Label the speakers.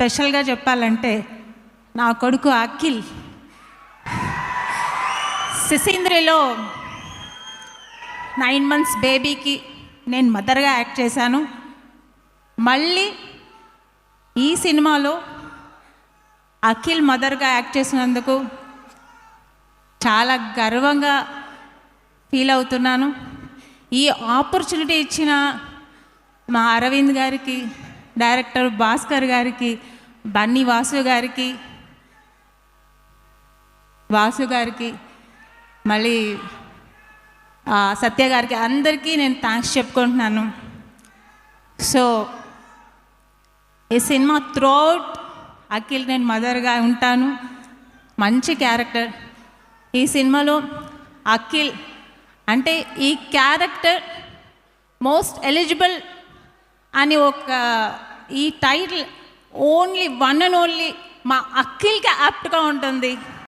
Speaker 1: స్పెషల్గా చెప్పాలంటే నా కొడుకు అఖిల్ సిసింద్రిలో 9 months బేబీకి నేను మదర్గా యాక్ట్ చేశాను. మళ్ళీ ఈ సినిమాలో అఖిల్ మదర్గా యాక్ట్ చేసినందుకు చాలా గర్వంగా ఫీల్ అవుతున్నాను. ఈ ఆపర్చునిటీ ఇచ్చిన మా అరవింద్ గారికి, డైరెక్టర్ భాస్కర్ గారికి, బన్నీ వాసు గారికి మళ్ళీ సత్య గారికి అందరికీ నేను థ్యాంక్స్ చెప్పుకుంటున్నాను. సో ఈ సినిమా త్రూఅవుట్ అఖిల్ నేను మదర్గా ఉంటాను. మంచి క్యారెక్టర్. ఈ సినిమాలో అఖిల్ అంటే ఈ క్యారెక్టర్ మోస్ట్ ఎలిజిబుల్ అని ఈ title only one and only మా అఖిల్కి యాప్ట్గా ఉంటుంది.